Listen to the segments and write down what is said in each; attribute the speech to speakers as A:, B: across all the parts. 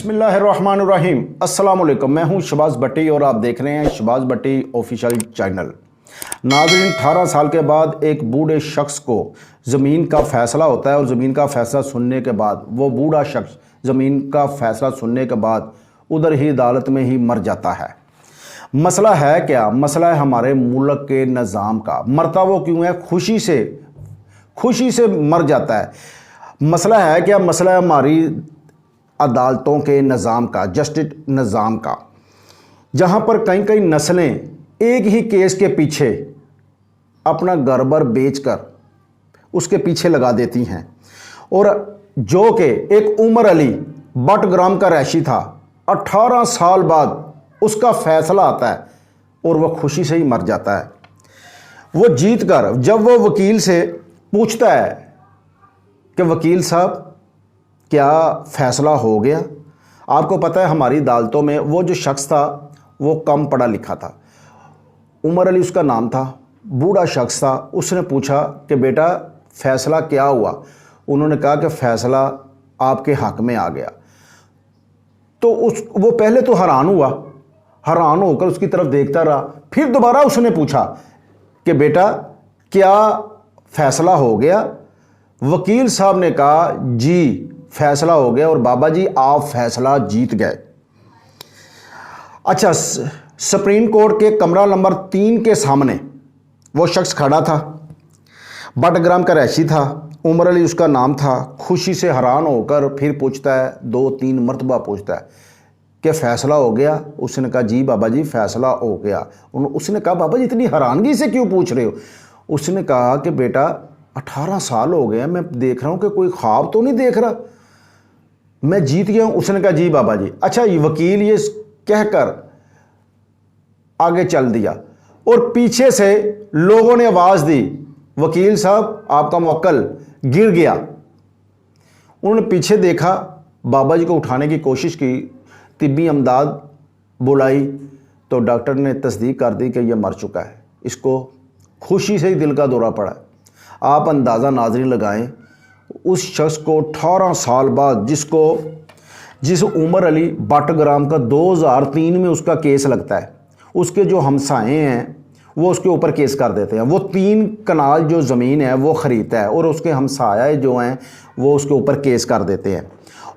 A: बिस्मिल्लाहिर्रहमानिर्रहीम। अस्सलाम वालेकुम। मैं हूं शहबाज भट्टी और आप देख रहे हैं शहबाज भट्टी ऑफिशियल चैनल। नाज़रीन, 18 साल के बाद एक बूढ़े शख्स को ज़मीन का फ़ैसला होता है और ज़मीन का फ़ैसला सुनने के बाद वो बूढ़ा शख्स ज़मीन का फ़ैसला सुनने के बाद उधर ही अदालत में ही मर जाता है। मसला है क्या? मसला है हमारे मुल्क के निज़ाम का। मरता वो क्यों है? खुशी से मर जाता है। मसला है क्या? मसला है हमारी अदालतों के निज़ाम का, जस्टिस निज़ाम का, जहाँ पर कई कई नस्लें एक ही केस के पीछे अपना घर बार बेचकर उसके पीछे लगा देती हैं। और जो कि एक उमर अली बटग्राम का रैशी था, 18 साल बाद उसका फैसला आता है और वह खुशी से ही मर जाता है। वो जीत कर जब वो वकील से पूछता है कि वकील साहब क्या फ़ैसला हो गया? आपको पता है हमारी अदालतों में वो जो शख्स था वो कम पढ़ा लिखा था, उमर अली उसका नाम था, बूढ़ा शख्स था। उसने पूछा कि बेटा फ़ैसला क्या हुआ? उन्होंने कहा कि फ़ैसला आपके हक़ में आ गया। तो वो पहले तो हैरान होकर उसकी तरफ देखता रहा। फिर दोबारा उसने पूछा कि बेटा क्या फ़ैसला हो गया? वकील साहब ने कहा जी फैसला हो गया और बाबा जी आप फैसला जीत गए। अच्छा, सुप्रीम कोर्ट के कमरा नंबर 3 के सामने वो शख्स खड़ा था, बटग्राम का रैशी था, उमर अली उसका नाम था। खुशी से हैरान होकर फिर पूछता है, 2-3 मरतबा पूछता है कि फ़ैसला हो गया? उसने कहा जी बाबा जी फ़ैसला हो गया। उसने कहा बाबा जी इतनी हैरानगी से क्यों पूछ रहे हो? उसने कहा कि बेटा 18 साल हो गए, मैं देख रहा हूँ कि कोई ख्वाब तो नहीं देख रहा, मैं जीत गया हूं। उसने कहा जी बाबा जी। अच्छा, ये वकील ये कहकर आगे चल दिया और पीछे से लोगों ने आवाज़ दी, वकील साहब आपका मुवक्किल गिर गया। उन्होंने पीछे देखा, बाबा जी को उठाने की कोशिश की, तिब्बी अमदाद बुलाई तो डॉक्टर ने तस्दीक कर दी कि यह मर चुका है। इसको खुशी से ही दिल का दौरा पड़ा। आप अंदाज़ा नाज़रीन लगाएं, उस शख्स को 18 साल बाद जिस उमर अली बटग्राम का 2003 में उसका केस लगता है, उसके जो हमसाए हैं वो उसके ऊपर केस कर देते हैं। वो 3 कनाल जो ज़मीन है वो ख़रीदता है और उसके हमसाए जो हैं वो उसके ऊपर केस कर देते हैं।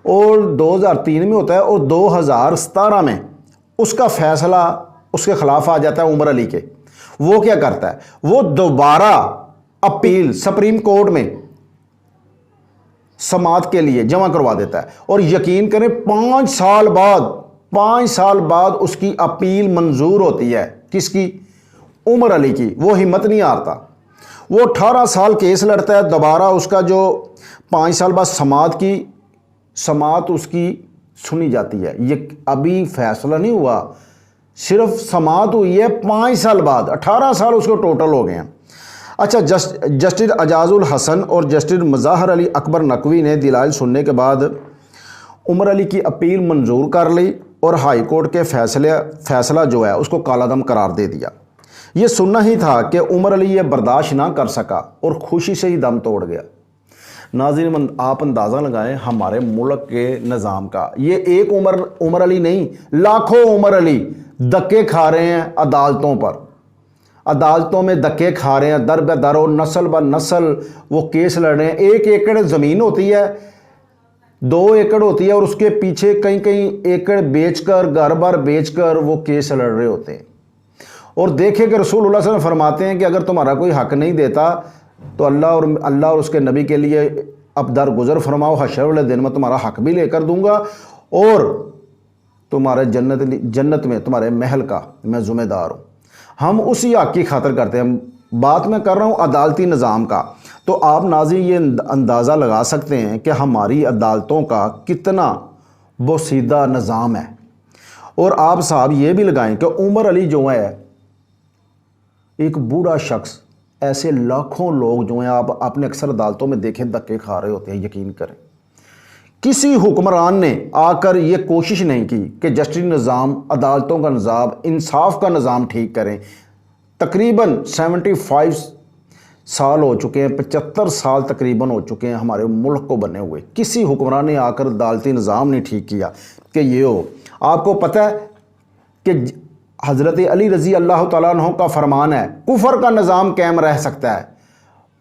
A: और 2003 में होता है और 2017 में उसका फ़ैसला उसके ख़िलाफ़ आ जाता है उमर अली के। वो क्या करता है? वो दोबारा अपील सुप्रीम कोर्ट में समाअत के लिए जमा करवा देता है और यकीन करें 5 साल बाद उसकी अपील मंजूर होती है। किसकी? उमर अली की। वो हिम्मत नहीं हारता, वो 18 साल केस लड़ता है। दोबारा उसका जो 5 साल बाद समाअत उसकी सुनी जाती है। ये अभी फैसला नहीं हुआ, सिर्फ समाअत हुई है 5 साल बाद। 18 साल उसको टोटल हो गए हैं। अच्छा, जस्टिस एजाजुल हसन और जस्टिस मुज़ाहिर अली अकबर नकवी ने दलाइल सुनने के बाद उमर अली की अपील मंजूर कर ली और हाई कोर्ट के फैसला जो है उसको कालादम करार दे दिया। ये सुनना ही था कि उमर अली ये बर्दाश्त ना कर सका और खुशी से ही दम तोड़ गया। नाज़रीन, आप अंदाज़ा लगाएं हमारे मुल्क के निज़ाम का। ये एक उमर अली नहीं, लाखों उमर अली धक्के खा रहे हैं अदालतों पर, अदालतों में धक्के खा रहे हैं, दर ब दर और नस्ल ब नस्ल वो केस लड़ रहे हैं। 1 एकड़ ज़मीन होती है, 2 एकड़ होती है और उसके पीछे कई एकड़ बेचकर, घर बार बेचकर वो केस लड़ रहे होते हैं। और देखें कि रसूलुल्लाह सल्लल्लाहु अलैहि वसल्लम फरमाते हैं कि अगर तुम्हारा कोई हक़ नहीं देता तो अल्लाह और उसके नबी के लिए अब दर गुज़र फरमाओ, हशर वाले दिन में तुम्हारा हक़ भी लेकर दूंगा और तुम्हारे जन्नत में तुम्हारे महल का मैं ज़िम्मेदार हूँ। हम उसी हक़ की खातिर करते हैं। बात मैं कर रहा हूँ अदालती निज़ाम का। तो आप नाज़रीन ये अंदाज़ा लगा सकते हैं कि हमारी अदालतों का कितना बोसीदा निज़ाम है। और आप साहब ये भी लगाएं कि उमर अली जो है एक बूढ़ा शख्स, ऐसे लाखों लोग जो हैं आप अपने अक्सर अदालतों में देखें धक्के खा रहे होते हैं। यकीन करें किसी हुक्मरान ने आकर ये कोशिश नहीं की कि जस्टिस निज़ाम, अदालतों का निज़ाम, इंसाफ का निज़ाम ठीक करें। तकरीबन साल हो चुके हैं, 75 साल तकरीबन हो चुके हैं हमारे मुल्क को बने हुए। किसी हुक्मरान ने आकर अदालती निज़ाम नहीं ठीक किया कि ये हो। आपको पता है कि हज़रत अली रज़ी अल्लाह तआला अन्हु का फरमान है, कुफर का निज़ाम कायम रह सकता है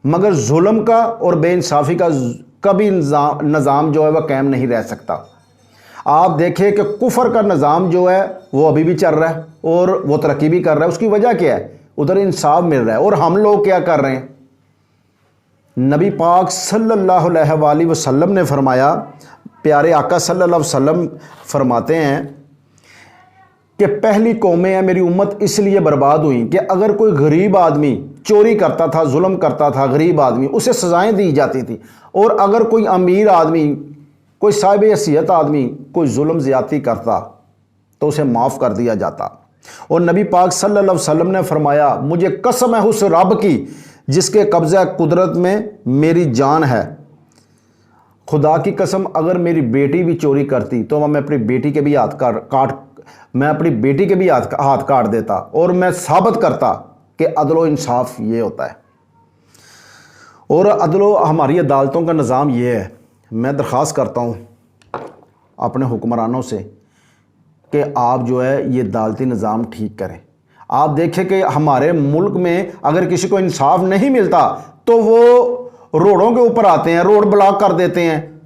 A: मगर जुल्म का और बेइंसाफ़ी का कभी निज़ाम जो है वह कायम नहीं रह सकता। आप देखें कि कुफर का निज़ाम जो है वो अभी भी चल रहा है और वो तरक्की भी कर रहा है। उसकी वजह क्या है? उधर इंसाफ मिल रहा है। और हम लोग क्या कर रहे हैं? नबी पाक सल्लल्लाहु अलैहि वसल्लम ने फरमाया, प्यारे आका सल्लल्लाहु अलैहि वसल्लम फरमाते हैं कि पहली कौमें हैं मेरी उम्मत इसलिए बर्बाद हुई कि अगर कोई गरीब आदमी चोरी करता था, जुल्म करता था, गरीब आदमी, उसे सज़ाएं दी जाती थी। और अगर कोई अमीर आदमी, कोई साहिब हैसियत आदमी कोई जुल्म ज़्यादती करता तो उसे माफ़ कर दिया जाता। और नबी पाक सल्लल्लाहु अलैहि वसल्लम ने फरमाया, मुझे कसम है उस रब की जिसके कब्ज़ा कुदरत में मेरी जान है, खुदा की कसम अगर मेरी बेटी भी चोरी करती तो मैं अपनी बेटी के भी हाथ काट देता और मैं साबित करता कि अदलो इंसाफ ये होता है। और अदलो हमारी अदालतों का निज़ाम ये है। मैं दरख्वास्त करता हूँ अपने हुक्मरानों से कि आप जो है ये अदालती निज़ाम ठीक करें। आप देखें कि हमारे मुल्क में अगर किसी को इंसाफ नहीं मिलता तो वो रोडों के ऊपर आते हैं, रोड ब्लॉक कर देते हैं,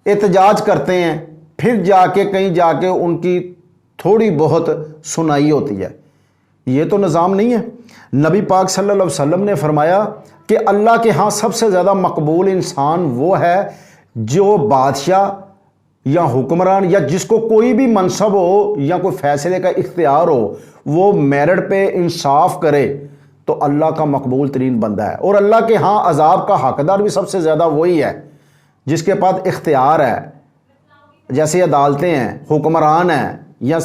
A: एहतजाज करते हैं, फिर जाके कहीं जाके उनकी थोड़ी बहुत सुनाई होती है। ये तो निज़ाम नहीं है। नबी पाक सल्लल्लाहु अलैहि वसल्लम ने फरमाया कि अल्लाह के यहाँ सबसे ज़्यादा मकबूल इंसान वो है जो बादशाह या हुक्मरान या जिसको कोई भी मनसब हो या कोई फैसले का इख्तियार हो, वो मेरिट पे इंसाफ करे तो अल्लाह का मकबूल तरीन बंदा है। और अल्लाह के यहाँ अजाब का हकदार भी सबसे ज़्यादा वही है जिसके पास इख्तियार है, जैसे अदालतें हैं, हुक्मरान हैं, या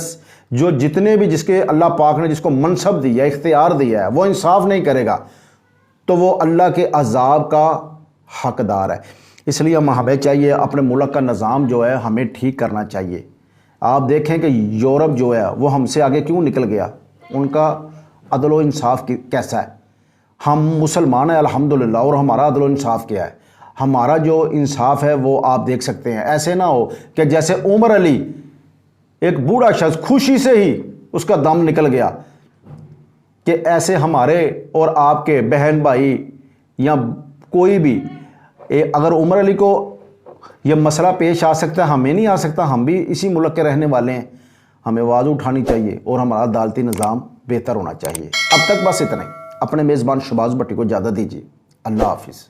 A: जो जितने भी जिसके अल्लाह पाक ने जिसको मनसब दिया, इख्तियार दिया है, वो इंसाफ नहीं करेगा तो वो अल्लाह के अजाब का हकदार है। इसलिए हमें चाहिए अपने मुल्क का निज़ाम जो है हमें ठीक करना चाहिए। आप देखें कि यूरोप जो है वो हमसे आगे क्यों निकल गया, उनका अदल इंसाफ कैसा है। हम मुसलमान हैं अल्हम्दुलिल्लाह, और हमारा अदल इंसाफ क्या है? हमारा जो इंसाफ है वो आप देख सकते हैं। ऐसे ना हो कि जैसे उमर अली, एक बूढ़ा शख्स, खुशी से ही उसका दम निकल गया, कि ऐसे हमारे और आपके बहन भाई या कोई भी अगर उमर अली को यह मसला पेश आ सकता है, हमें नहीं आ सकता। हम भी इसी मुल्क के रहने वाले हैं, हमें आवाज़ उठानी चाहिए और हमारा अदालती निज़ाम बेहतर होना चाहिए। अब तक बस इतना ही। अपने मेज़बान शहबाज भट्टी को इजाज़त दीजिए। अल्लाह हाफिज़।